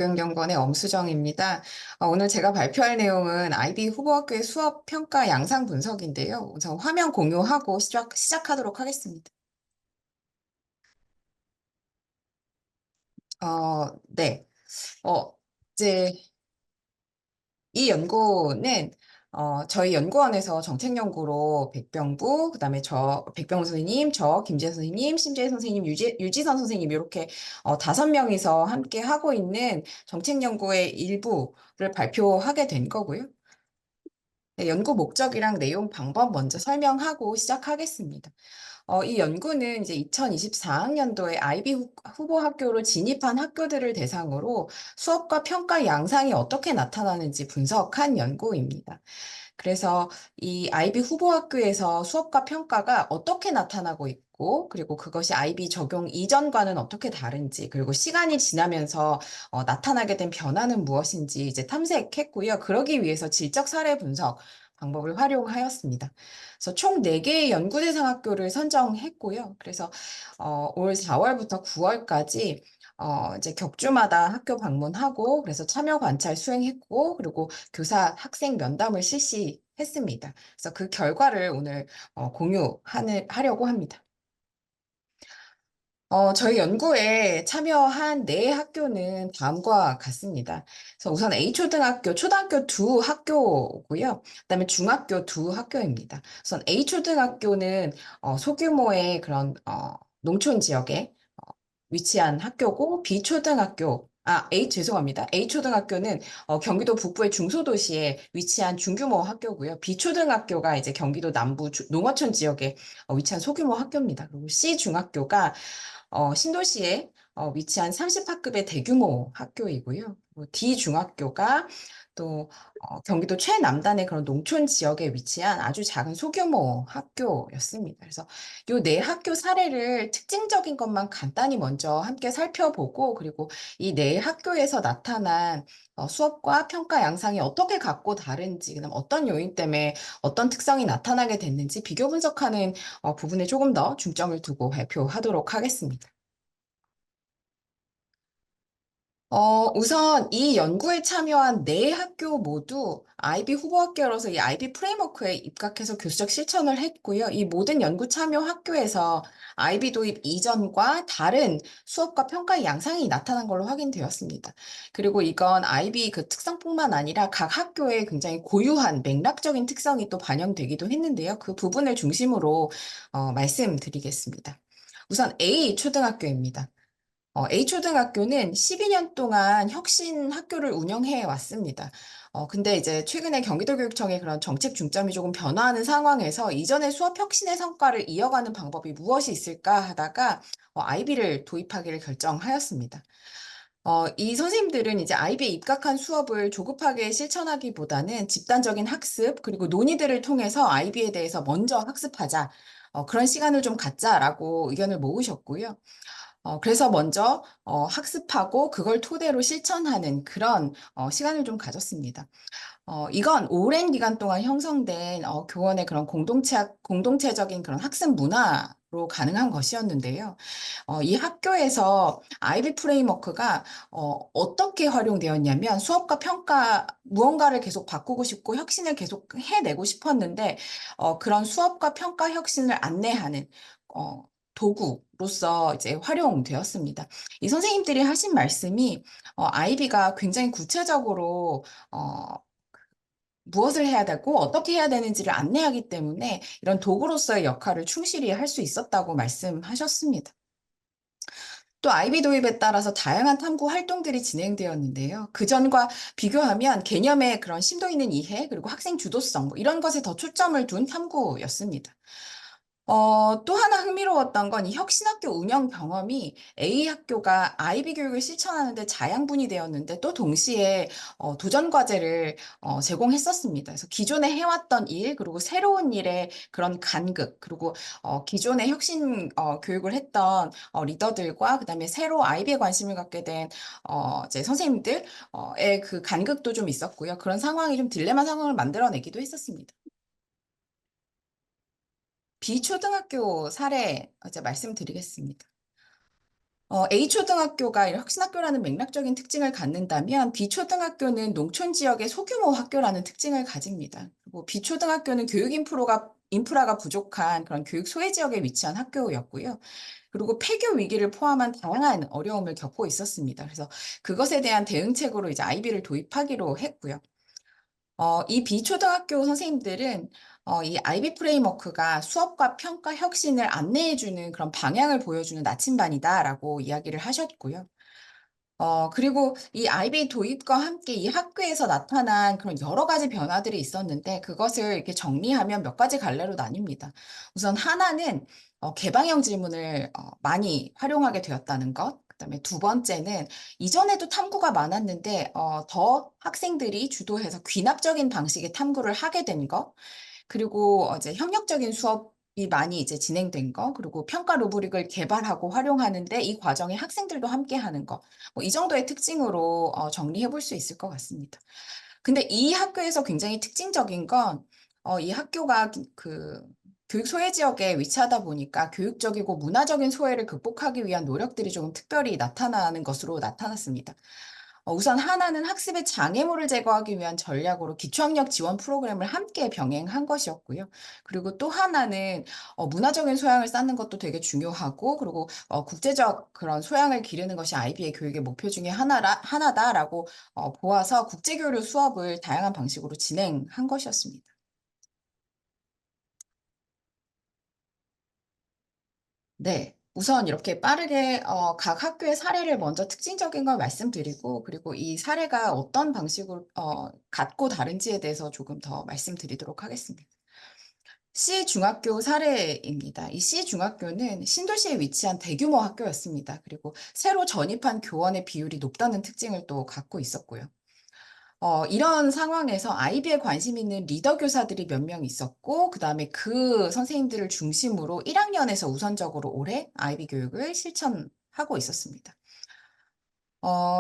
한국적용연구원의 엄수정입니다. 오늘 제가 발표할 내용은 아이비 후보학교의 수업 평가 양상 분석인데요. 우선 화면 공유하고 시작하도록 하겠습니다. 네. 어, 이제 이 연구는 저희 연구원에서 정책연구로 백병부, 그다음에 백병부 선생님, 김재 선생님, 심재 선생님, 유지선 선생님 이렇게 5명이서 함께 하고 있는 정책연구의 일부를 발표하게 된 거고요. 네, 연구 목적이랑 내용 방법 먼저 설명하고 시작하겠습니다. 이 연구는 이제 2024학년도에 아이비 후보 학교로 진입한 학교들을 대상으로 수업과 평가 양상이 어떻게 나타나는지 분석한 연구입니다. 그래서 이 아이비 후보 학교에서 수업과 평가가 어떻게 나타나고 있고, 그리고 그것이 아이비 적용 이전과는 어떻게 다른지, 그리고 시간이 지나면서 나타나게 된 변화는 무엇인지 이제 탐색했고요. 그러기 위해서 질적 사례 분석 방법을 활용하였습니다. 그래서 총 4개의 연구 대상 학교를 선정했고요. 그래서 올 4월부터 9월까지 이제 격주마다 학교 방문하고, 그래서 참여 관찰 수행했고, 그리고 교사 학생 면담을 실시했습니다. 그래서 그 결과를 오늘 하려고 합니다. 저희 연구에 참여한 4학교는 다음과 같습니다. 그래서 우선 A초등학교, 초등학교 2학교고요. 그다음에 중학교 2학교입니다. 우선 A초등학교는 소규모의 그런 농촌 지역에 위치한 학교고, 죄송합니다. A초등학교는 경기도 북부의 중소도시에 위치한 중규모 학교고요. B초등학교가 이제 경기도 남부 농어촌 지역에 위치한 소규모 학교입니다. 그리고 C중학교가 신도시에 위치한 30학급의 대규모 학교이고요. 그리고 D중학교가 또 경기도 최남단의 그런 농촌 지역에 위치한 아주 작은 소규모 학교였습니다. 그래서 이 4학교 사례를 특징적인 것만 간단히 먼저 함께 살펴보고, 그리고 이 4학교에서 나타난 수업과 평가 양상이 어떻게 같고 다른지, 그다음 어떤 요인 때문에 어떤 특성이 나타나게 됐는지 비교 분석하는 부분에 조금 더 중점을 두고 발표하도록 하겠습니다. 우선 이 연구에 참여한 4학교 모두 아이비 후보 학교로서 이 아이비 프레임워크에 입각해서 교수적 실천을 했고요. 이 모든 연구 참여 학교에서 아이비 도입 이전과 다른 수업과 평가 양상이 나타난 걸로 확인되었습니다. 그리고 이건 아이비 그 특성뿐만 아니라 각 학교의 굉장히 고유한 맥락적인 특성이 또 반영되기도 했는데요. 그 부분을 중심으로 말씀드리겠습니다. 우선 A 초등학교입니다. A초등학교는 12년 동안 혁신 학교를 운영해 왔습니다. 근데 이제 최근에 경기도교육청의 그런 정책 중점이 조금 변화하는 상황에서 이전의 수업 혁신의 성과를 이어가는 방법이 무엇이 있을까 하다가 아이비를 도입하기를 결정하였습니다. 이 선생님들은 이제 아이비에 입각한 수업을 조급하게 실천하기보다는 집단적인 학습, 그리고 논의들을 통해서 아이비에 대해서 먼저 학습하자. 그런 시간을 좀 갖자라고 의견을 모으셨고요. 그래서 먼저 학습하고 그걸 토대로 실천하는 그런 시간을 좀 가졌습니다. 이건 오랜 기간 동안 형성된 교원의 그런 공동체적인 그런 학습 문화로 가능한 것이었는데요. 이 학교에서 아이비 프레임워크가 어떻게 활용되었냐면, 수업과 평가 무언가를 계속 바꾸고 싶고 혁신을 계속 해내고 싶었는데 그런 수업과 평가 혁신을 안내하는 도구로서 이제 활용되었습니다. 이 선생님들이 하신 말씀이 아이비가 굉장히 구체적으로 무엇을 해야 되고 어떻게 해야 되는지를 안내하기 때문에 이런 도구로서의 역할을 충실히 할 수 있었다고 말씀하셨습니다. 또 아이비 도입에 따라서 다양한 탐구 활동들이 진행되었는데요. 그전과 비교하면 개념의 그런 심도 있는 이해, 그리고 학생 주도성, 뭐 이런 것에 더 초점을 둔 탐구였습니다. 또 하나 흥미로웠던 건 이 혁신학교 운영 경험이 A 학교가 아이비 교육을 실천하는데 자양분이 되었는데, 또 동시에 도전 과제를 제공했었습니다. 그래서 기존에 해왔던 일, 그리고 새로운 일의 그런 간극, 그리고 기존에 혁신 교육을 했던 리더들과, 그다음에 새로 아이비에 관심을 갖게 된 이제 선생님들의 그 간극도 좀 있었고요. 그런 상황이 좀 딜레마 상황을 만들어내기도 했었습니다. 비초등학교 사례 이제 말씀드리겠습니다. A초등학교가 혁신학교라는 맥락적인 특징을 갖는다면 B초등학교는 농촌 지역의 소규모 학교라는 특징을 가집니다. 그리고 B초등학교는 교육 인프라가 부족한 그런 교육 소외 지역에 위치한 학교였고요. 그리고 폐교 위기를 포함한 다양한 어려움을 겪고 있었습니다. 그래서 그것에 대한 대응책으로 이제 아이비를 도입하기로 했고요. 이 비초등학교 선생님들은 이 아이비 프레임워크가 수업과 평가 혁신을 안내해주는 그런 방향을 보여주는 나침반이다라고 이야기를 하셨고요. 그리고 이 아이비 도입과 함께 이 학교에서 나타난 그런 여러 가지 변화들이 있었는데 그것을 이렇게 정리하면 몇 가지 갈래로 나뉩니다. 우선 하나는 개방형 질문을 많이 활용하게 되었다는 것. 그다음에 두 번째는 이전에도 탐구가 많았는데 더 학생들이 주도해서 귀납적인 방식의 탐구를 하게 된 것. 그리고 이제 협력적인 수업이 많이 이제 진행된 거, 그리고 평가 루브릭을 개발하고 활용하는데 이 과정에 학생들도 함께 하는 거, 뭐 이 정도의 특징으로 정리해 볼 수 있을 것 같습니다. 근데 이 학교에서 굉장히 특징적인 건, 이 학교가 그 교육 소외 지역에 위치하다 보니까 교육적이고 문화적인 소외를 극복하기 위한 노력들이 좀 특별히 나타나는 것으로 나타났습니다. 우선 하나는 학습의 장애물을 제거하기 위한 전략으로 기초학력 지원 프로그램을 함께 병행한 것이었고요. 그리고 또 하나는 문화적인 소양을 쌓는 것도 되게 중요하고, 그리고 국제적 그런 소양을 기르는 것이 아이비의 교육의 목표 중에 하나다라고 보아서 국제교류 수업을 다양한 방식으로 진행한 것이었습니다. 네. 우선 이렇게 빠르게 각 학교의 사례를 먼저 특징적인 걸 말씀드리고, 그리고 이 사례가 어떤 방식으로 같고 다른지에 대해서 조금 더 말씀드리도록 하겠습니다. C 중학교 사례입니다. 이 C 중학교는 신도시에 위치한 대규모 학교였습니다. 그리고 새로 전입한 교원의 비율이 높다는 특징을 또 갖고 있었고요. 이런 상황에서 아이비에 관심 있는 리더 교사들이 몇 명 있었고, 그 다음에 그 선생님들을 중심으로 1학년에서 우선적으로 올해 아이비 교육을 실천하고 있었습니다.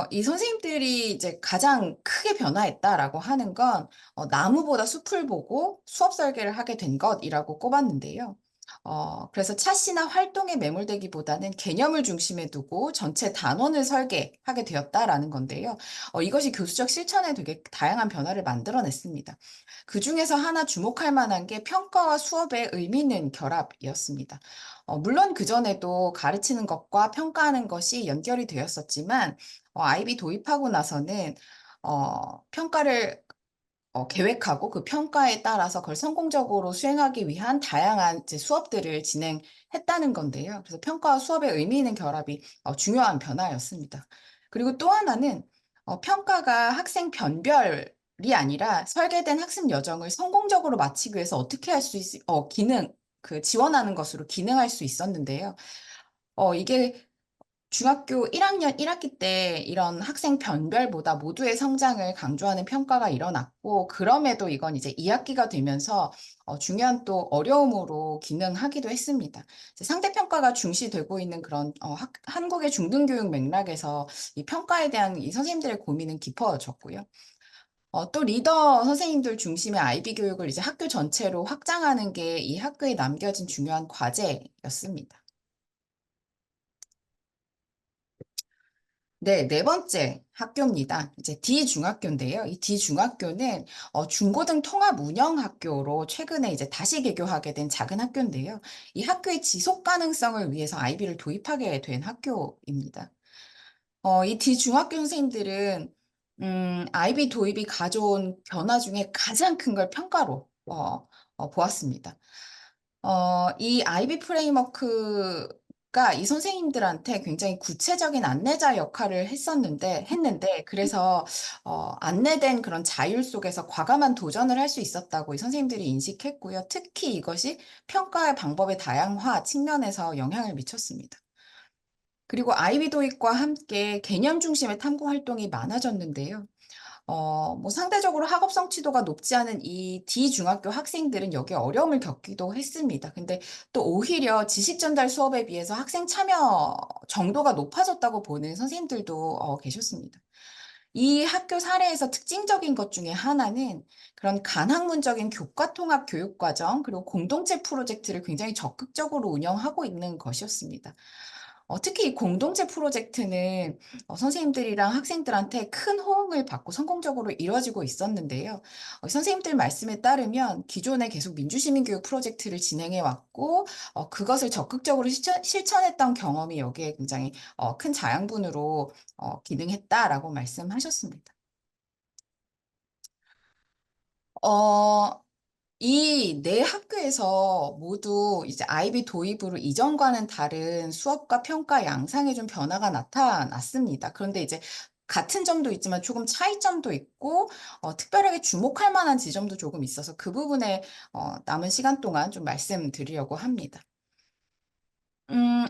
이 선생님들이 이제 가장 크게 변화했다라고 하는 건 나무보다 숲을 보고 수업 설계를 하게 된 것이라고 꼽았는데요. 그래서 차시나 활동에 매몰되기보다는 개념을 중심에 두고 전체 단원을 설계하게 되었다라는 건데요. 이것이 교수적 실천에 되게 다양한 변화를 만들어냈습니다. 그 중에서 하나 주목할 만한 게 평가와 수업의 의미 있는 결합이었습니다. 물론 그전에도 가르치는 것과 평가하는 것이 연결이 되었었지만, 아이비 도입하고 나서는 평가를 계획하고 그 평가에 따라서 그걸 성공적으로 수행하기 위한 다양한 이제 수업들을 진행했다는 건데요. 그래서 평가와 수업의 의미 있는 결합이 중요한 변화였습니다. 그리고 또 하나는 평가가 학생 변별이 아니라 설계된 학습 여정을 성공적으로 마치기 위해서 어떻게 할 수 지원하는 것으로 기능할 수 있었는데요. 이게 중학교 1학년 1학기 때 이런 학생 변별보다 모두의 성장을 강조하는 평가가 일어났고, 그럼에도 이건 이제 2학기가 되면서 중요한 또 어려움으로 기능하기도 했습니다. 이제 상대평가가 중시되고 있는 그런 한국의 중등교육 맥락에서 이 평가에 대한 이 선생님들의 고민은 깊어졌고요. 또 리더 선생님들 중심의 아이비 교육을 이제 학교 전체로 확장하는 게 이 학교에 남겨진 중요한 과제였습니다. 네, 네 번째 학교입니다. 이제 D중학교인데요. 이 D중학교는 중고등 통합 운영 학교로 최근에 이제 다시 개교하게 된 작은 학교인데요. 이 학교의 지속 가능성을 위해서 아이비를 도입하게 된 학교입니다. 이 D중학교 선생님들은 아이비 도입이 가져온 변화 중에 가장 큰 걸 평가로 보았습니다. 이 아이비 프레임워크가 이 선생님들한테 굉장히 구체적인 안내자 역할을 했는데, 그래서, 안내된 그런 자율 속에서 과감한 도전을 할 수 있었다고 이 선생님들이 인식했고요. 특히 이것이 평가의 방법의 다양화 측면에서 영향을 미쳤습니다. 그리고 아이비 도입과 함께 개념 중심의 탐구 활동이 많아졌는데요. 뭐 상대적으로 학업 성취도가 높지 않은 이 D중학교 학생들은 여기에 어려움을 겪기도 했습니다. 근데 또 오히려 지식 전달 수업에 비해서 학생 참여 정도가 높아졌다고 보는 선생님들도 계셨습니다. 이 학교 사례에서 특징적인 것 중에 하나는 그런 간학문적인 교과 통합 교육 과정, 그리고 공동체 프로젝트를 굉장히 적극적으로 운영하고 있는 것이었습니다. 특히 이 공동체 프로젝트는 선생님들이랑 학생들한테 큰 호응을 받고 성공적으로 이루어지고 있었는데요. 선생님들 말씀에 따르면 기존에 계속 민주시민교육 프로젝트를 진행해 왔고, 그것을 적극적으로 실천했던 경험이 여기에 굉장히 큰 자양분으로 기능했다라고 말씀하셨습니다. 어, 이 네 학교에서 모두 이제 아이비 도입으로 이전과는 다른 수업과 평가 양상에 좀 변화가 나타났습니다. 그런데 이제 같은 점도 있지만 조금 차이점도 있고, 특별하게 주목할 만한 지점도 조금 있어서 그 부분에 남은 시간 동안 좀 말씀드리려고 합니다.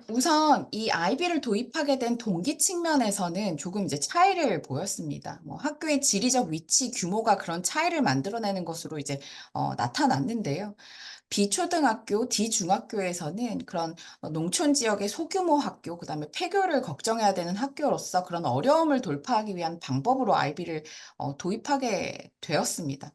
우선 이 아이비를 도입하게 된 동기 측면에서는 조금 이제 차이를 보였습니다. 뭐 학교의 지리적 위치, 규모가 그런 차이를 만들어내는 것으로 이제 나타났는데요. 비초등학교, 디중학교에서는 그런 농촌 지역의 소규모 학교, 그다음에 폐교를 걱정해야 되는 학교로서 그런 어려움을 돌파하기 위한 방법으로 아이비를 도입하게 되었습니다.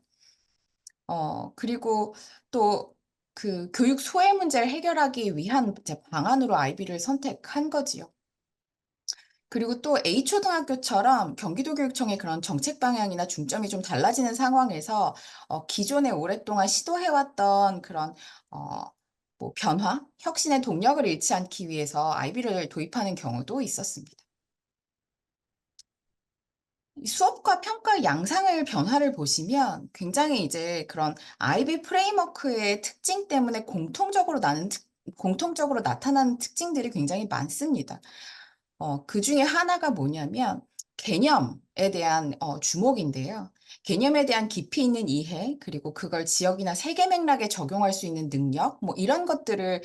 그리고 또 그 교육 소외 문제를 해결하기 위한 이제 방안으로 아이비를 선택한 거지요. 그리고 또 A초등학교처럼 경기도교육청의 그런 정책 방향이나 중점이 좀 달라지는 상황에서 기존에 오랫동안 시도해왔던 그런 어, 뭐 변화, 혁신의 동력을 잃지 않기 위해서 아이비를 도입하는 경우도 있었습니다. 이 수업과 평가 양상을 변화를 보시면 굉장히 이제 그런 아이비 프레임워크의 특징 때문에 공통적으로 나타나는 특징들이 굉장히 많습니다. 그중에 하나가 뭐냐면 개념에 대한 주목인데요. 개념에 대한 깊이 있는 이해, 그리고 그걸 지역이나 세계 맥락에 적용할 수 있는 능력, 뭐 이런 것들을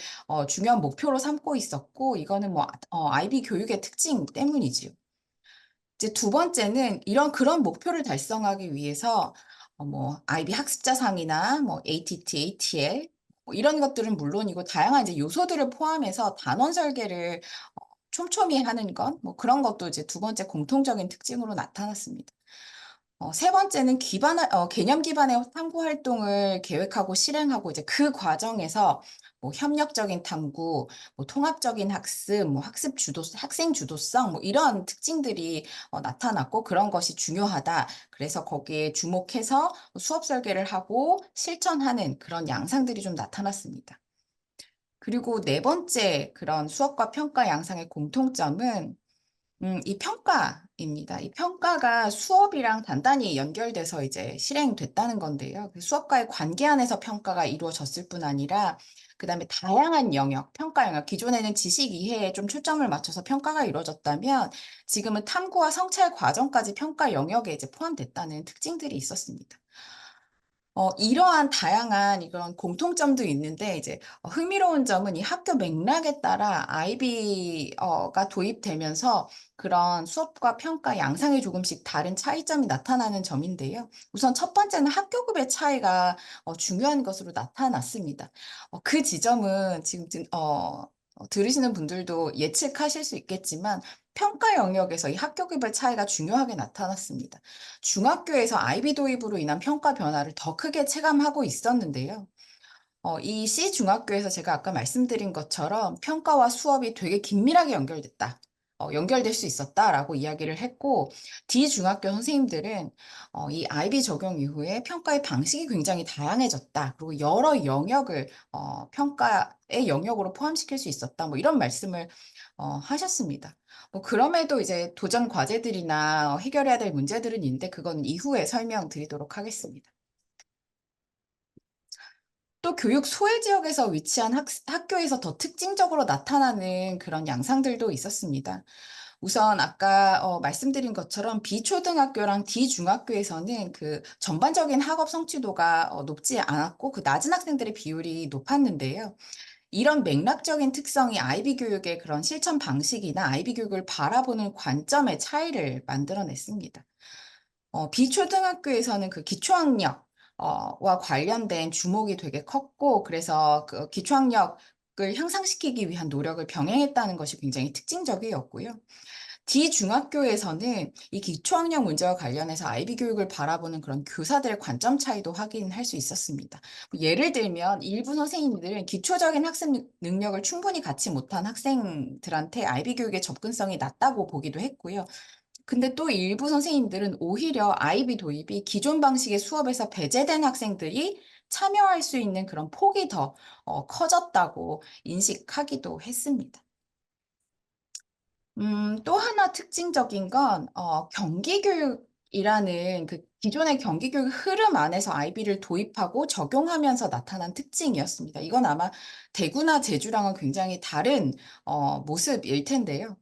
중요한 목표로 삼고 있었고, 이거는 뭐 아이비 교육의 특징 때문이지요. 이제 두 번째는 그런 목표를 달성하기 위해서 뭐 아이비 학습자상이나 뭐 ATT, ATL 뭐 이런 것들은 물론이고 다양한 이제 요소들을 포함해서 단원 설계를 촘촘히 하는 것, 뭐 그런 것도 이제 두 번째 공통적인 특징으로 나타났습니다. 세 번째는 개념 기반의 탐구 활동을 계획하고 실행하고 이제 그 과정에서 뭐 협력적인 탐구, 뭐 통합적인 학습, 뭐 학생 주도성, 뭐 이런 특징들이 나타났고 그런 것이 중요하다. 그래서 거기에 주목해서 수업 설계를 하고 실천하는 그런 양상들이 좀 나타났습니다. 그리고 네 번째 그런 수업과 평가 양상의 공통점은 이 평가입니다. 이 평가가 수업이랑 단단히 연결돼서 이제 실행됐다는 건데요. 그 수업과의 관계 안에서 평가가 이루어졌을 뿐 아니라, 그 다음에 다양한 영역, 평가 영역, 기존에는 지식 이해에 좀 초점을 맞춰서 평가가 이루어졌다면, 지금은 탐구와 성찰 과정까지 평가 영역에 이제 포함됐다는 특징들이 있었습니다. 이러한 다양한 이런 공통점도 있는데, 이제 흥미로운 점은 이 학교 맥락에 따라 IB가 도입되면서 그런 수업과 평가 양상이 조금씩 다른 차이점이 나타나는 점인데요. 우선 첫 번째는 학교급의 차이가 중요한 것으로 나타났습니다. 그 지점은 지금 들으시는 분들도 예측하실 수 있겠지만, 평가 영역에서 이 학교급의 차이가 중요하게 나타났습니다. 중학교에서 아이비 도입으로 인한 평가 변화를 더 크게 체감하고 있었는데요. 이 C 중학교에서 제가 아까 말씀드린 것처럼 평가와 수업이 되게 긴밀하게 연결됐다. 연결될 수 있었다라고 이야기를 했고, D 중학교 선생님들은 이 IB 적용 이후에 평가의 방식이 굉장히 다양해졌다. 그리고 여러 영역을 평가의 영역으로 포함시킬 수 있었다. 뭐 이런 말씀을 하셨습니다. 뭐 그럼에도 이제 도전 과제들이나 해결해야 될 문제들은 있는데 그건 이후에 설명드리도록 하겠습니다. 또 교육 소외 지역에서 위치한 학교에서 더 특징적으로 나타나는 그런 양상들도 있었습니다. 우선 아까 말씀드린 것처럼 B초등학교랑 D중학교에서는 그 전반적인 학업 성취도가 높지 않았고 그 낮은 학생들의 비율이 높았는데요. 이런 맥락적인 특성이 아이비 교육의 그런 실천 방식이나 아이비 교육을 바라보는 관점의 차이를 만들어냈습니다. 비초등학교에서는 그 기초학력, 와 관련된 주목이 되게 컸고, 그래서 그 기초학력을 향상시키기 위한 노력을 병행했다는 것이 굉장히 특징적이었고요. D중학교에서는 이 기초학력 문제와 관련해서 아이비 교육을 바라보는 그런 교사들의 관점 차이도 확인할 수 있었습니다. 예를 들면 일부 선생님들은 기초적인 학습 능력을 충분히 갖지 못한 학생들한테 아이비 교육의 접근성이 낮다고 보기도 했고요. 근데 또 일부 선생님들은 오히려 아이비 도입이 기존 방식의 수업에서 배제된 학생들이 참여할 수 있는 그런 폭이 더 커졌다고 인식하기도 했습니다. 또 하나 특징적인 건, 경기교육이라는 그 기존의 경기교육 흐름 안에서 아이비를 도입하고 적용하면서 나타난 특징이었습니다. 이건 아마 대구나 제주랑은 굉장히 다른, 모습일 텐데요.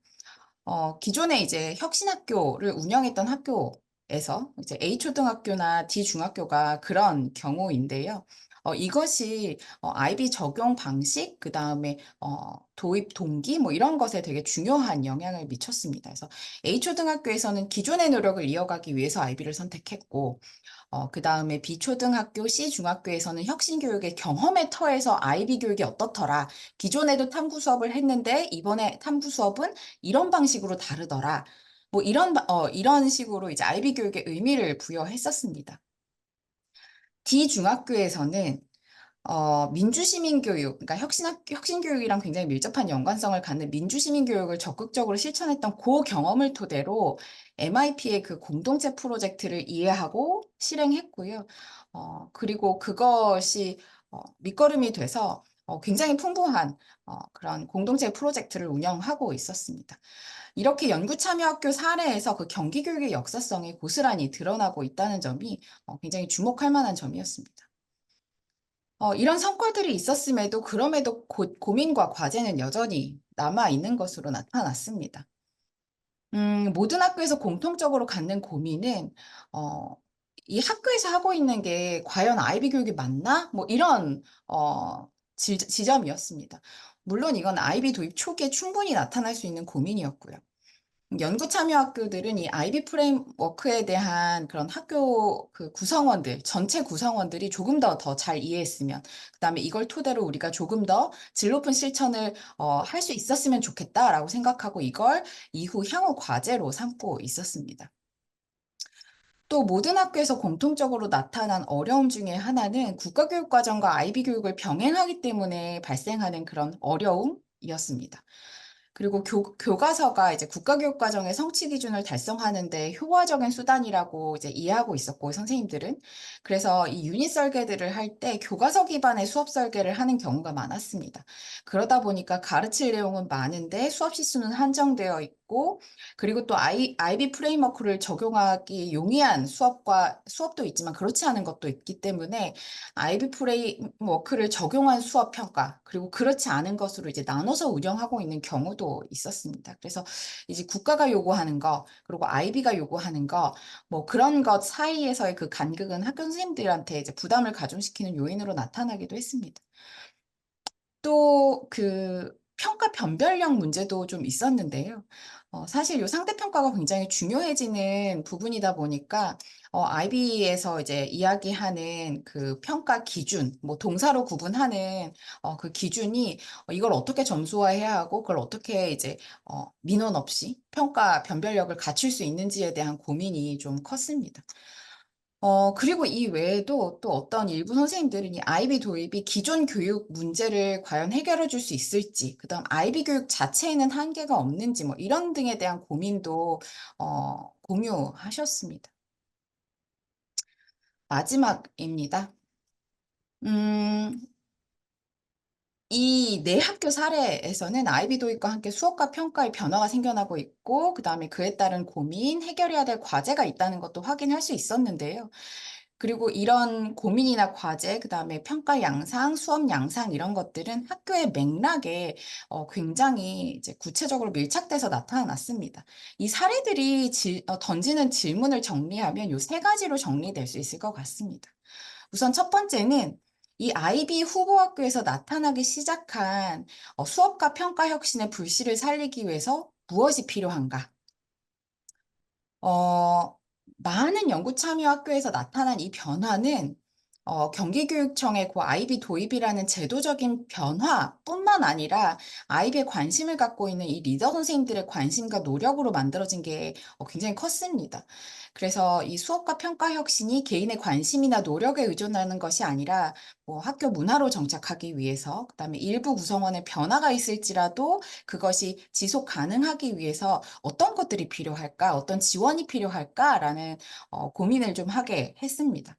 기존에 이제 혁신학교를 운영했던 학교에서 이제 A초등학교나 D중학교가 그런 경우인데요. 이것이 아이비 적용 방식, 그 다음에 도입 동기, 뭐 이런 것에 되게 중요한 영향을 미쳤습니다. 그래서 A초등학교에서는 기존의 노력을 이어가기 위해서 아이비를 선택했고, 그 다음에 B초등학교, C중학교에서는 혁신교육의 경험의 터에서 아이비 교육이 어떻더라. 기존에도 탐구 수업을 했는데 이번에 탐구 수업은 이런 방식으로 다르더라. 뭐 이런 식으로 이제 아이비 교육의 의미를 부여했었습니다. D중학교에서는 민주시민교육, 그러니까 혁신교육이랑 굉장히 밀접한 연관성을 갖는 민주시민교육을 적극적으로 실천했던 그 경험을 토대로 MIP의 그 공동체 프로젝트를 이해하고 실행했고요. 그리고 그것이 밑거름이 돼서 굉장히 풍부한 그런 공동체 프로젝트를 운영하고 있었습니다. 이렇게 연구 참여 학교 사례에서 그 경기교육의 역사성이 고스란히 드러나고 있다는 점이 굉장히 주목할 만한 점이었습니다. 이런 성과들이 있었음에도 그럼에도 고민과 과제는 여전히 남아 있는 것으로 나타났습니다. 모든 학교에서 공통적으로 갖는 고민은 어, 이 학교에서 하고 있는 게 과연 아이비 교육이 맞나? 뭐 이런 지점이었습니다. 물론 이건 아이비 도입 초기에 충분히 나타날 수 있는 고민이었고요. 연구 참여 학교들은 이 아이비 프레임워크에 대한 그런 학교 그 구성원들, 전체 구성원들이 조금 더 잘 이해했으면, 그다음에 이걸 토대로 우리가 조금 더 질 높은 실천을 할 수 있었으면 좋겠다라고 생각하고 이걸 이후 향후 과제로 삼고 있었습니다. 또 모든 학교에서 공통적으로 나타난 어려움 중에 하나는 국가교육과정과 아이비 교육을 병행하기 때문에 발생하는 그런 어려움이었습니다. 그리고 교과서가 이제 국가교육과정의 성취 기준을 달성하는 데 효과적인 수단이라고 이제 이해하고 있었고, 선생님들은. 그래서 이 유닛 설계들을 할 때 교과서 기반의 수업 설계를 하는 경우가 많았습니다. 그러다 보니까 가르칠 내용은 많은데 수업 시수는 한정되어 있고, 그리고 또 아이비 프레임워크를 적용하기 용이한 수업도 있지만 그렇지 않은 것도 있기 때문에 아이비 프레임워크를 적용한 수업 평가, 그리고 그렇지 않은 것으로 이제 나눠서 운영하고 있는 경우도 있었습니다. 그래서 이제 국가가 요구하는 거, 그리고 아이비가 요구하는 거, 뭐 그런 것 사이에서의 그 간극은 학교 선생님들한테 이제 부담을 가중시키는 요인으로 나타나기도 했습니다. 또 그 평가 변별력 문제도 좀 있었는데요. 사실 요 상대평가가 굉장히 중요해지는 부분이다 보니까 IB에서 이제 이야기하는 그 평가 기준, 뭐 동사로 구분하는 그 기준이 이걸 어떻게 점수화해야 하고 그걸 어떻게 이제 민원 없이 평가 변별력을 갖출 수 있는지에 대한 고민이 좀 컸습니다. 그리고 이 외에도 또 어떤 일부 선생님들은 이 아이비 도입이 기존 교육 문제를 과연 해결해 줄 수 있을지, 그다음 아이비 교육 자체에는 한계가 없는지, 뭐 이런 등에 대한 고민도 공유하셨습니다. 마지막입니다. 음, 이 네 학교 사례에서는 아이비 도입과 함께 수업과 평가의 변화가 생겨나고 있고, 그다음에 그에 따른 고민, 해결해야 될 과제가 있다는 것도 확인할 수 있었는데요. 그리고 이런 고민이나 과제, 그다음에 평가 양상, 수업 양상 이런 것들은 학교의 맥락에 굉장히 이제 구체적으로 밀착돼서 나타났습니다. 이 사례들이 던지는 질문을 정리하면 요 세 가지로 정리될 수 있을 것 같습니다. 우선 첫 번째는 이 아이비 후보 학교에서 나타나기 시작한 수업과 평가 혁신의 불씨를 살리기 위해서 무엇이 필요한가? 어, 많은 연구 참여 학교에서 나타난 이 변화는 경기교육청의 그 아이비 도입이라는 제도적인 변화뿐만 아니라 아이비에 관심을 갖고 있는 이 리더 선생님들의 관심과 노력으로 만들어진 게 굉장히 컸습니다. 그래서 이 수업과 평가 혁신이 개인의 관심이나 노력에 의존하는 것이 아니라 뭐 학교 문화로 정착하기 위해서, 그다음에 일부 구성원의 변화가 있을지라도 그것이 지속 가능하기 위해서 어떤 것들이 필요할까, 어떤 지원이 필요할까라는 고민을 좀 하게 했습니다.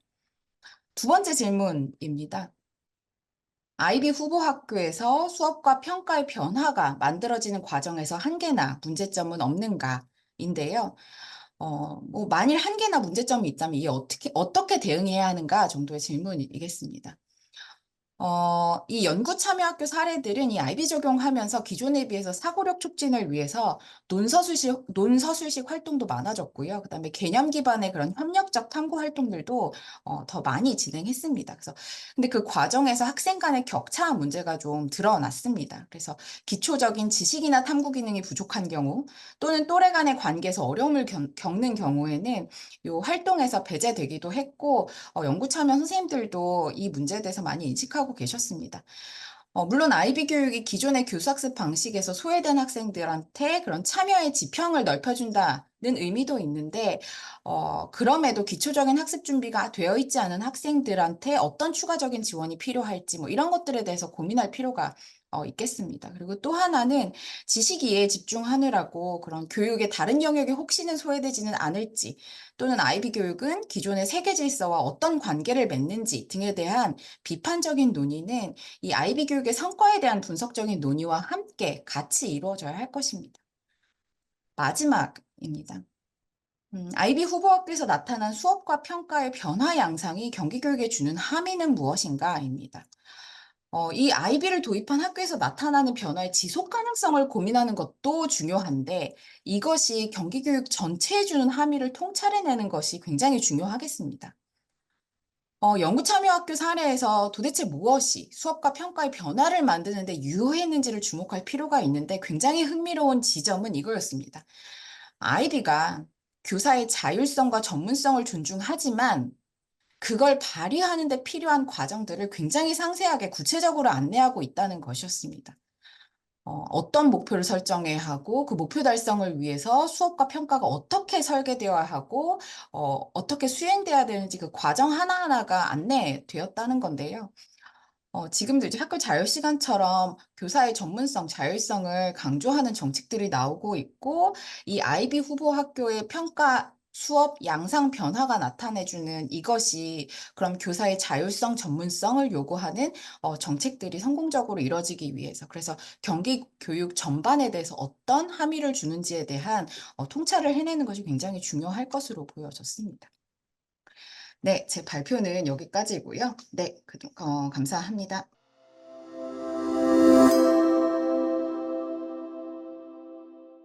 두 번째 질문입니다. 아이비 후보 학교에서 수업과 평가의 변화가 만들어지는 과정에서 한계나 문제점은 없는가?인데요. 뭐 만일 한계나 문제점이 있다면 이에 어떻게 대응해야 하는가 정도의 질문이겠습니다. 이 연구 참여 학교 사례들은 이 아이비 적용하면서 기존에 비해서 사고력 촉진을 위해서 논서술식 활동도 많아졌고요. 그다음에 개념 기반의 그런 협력적 탐구 활동들도 더 많이 진행했습니다. 그래서 근데 그 과정에서 학생 간의 격차 문제가 좀 드러났습니다. 그래서 기초적인 지식이나 탐구 기능이 부족한 경우 또는 또래 간의 관계에서 어려움을 겪는 경우에는 이 활동에서 배제되기도 했고 연구 참여 선생님들도 이 문제에 대해서 많이 인식하고 계셨습니다. 물론 아이비 교육이 기존의 교수학습 방식에서 소외된 학생들한테 그런 참여의 지평을 넓혀준다는 의미도 있는데, 그럼에도 기초적인 학습 준비가 되어 있지 않은 학생들한테 어떤 추가적인 지원이 필요할지 뭐 이런 것들에 대해서 고민할 필요가 있겠습니다. 그리고 또 하나는 지식 이해에 집중하느라고 그런 교육의 다른 영역에 혹시는 소외되지는 않을지, 또는 아이비 교육은 기존의 세계 질서와 어떤 관계를 맺는지 등에 대한 비판적인 논의는 이 아이비 교육의 성과에 대한 분석적인 논의와 함께 같이 이루어져야 할 것입니다. 마지막입니다. 아이비 후보 학교에서 나타난 수업과 평가의 변화 양상이 경기교육에 주는 함의는 무엇인가입니다. 이 아이비를 도입한 학교에서 나타나는 변화의 지속 가능성을 고민하는 것도 중요한데 이것이 경기교육 전체에 주는 함의를 통찰해내는 것이 굉장히 중요하겠습니다. 연구 참여 학교 사례에서 도대체 무엇이 수업과 평가의 변화를 만드는 데 유효했는지를 주목할 필요가 있는데 굉장히 흥미로운 지점은 이거였습니다. 아이비가 교사의 자율성과 전문성을 존중하지만 그걸 발휘하는 데 필요한 과정들을 굉장히 상세하게 구체적으로 안내하고 있다는 것이었습니다. 어떤 목표를 설정해야 하고 그 목표 달성을 위해서 수업과 평가가 어떻게 설계되어야 하고 어떻게 수행돼야 되는지 그 과정 하나하나가 안내되었다는 건데요. 지금도 이제 학교 자유 시간처럼 교사의 전문성, 자율성을 강조하는 정책들이 나오고 있고, 이 아이비 후보 학교의 평가 수업 양상 변화가 나타내주는 이것이 그럼 교사의 자율성, 전문성을 요구하는 정책들이 성공적으로 이루어지기 위해서, 그래서 경기 교육 전반에 대해서 어떤 함의를 주는지에 대한 통찰을 해내는 것이 굉장히 중요할 것으로 보여졌습니다. 네, 제 발표는 여기까지고요. 네, 감사합니다.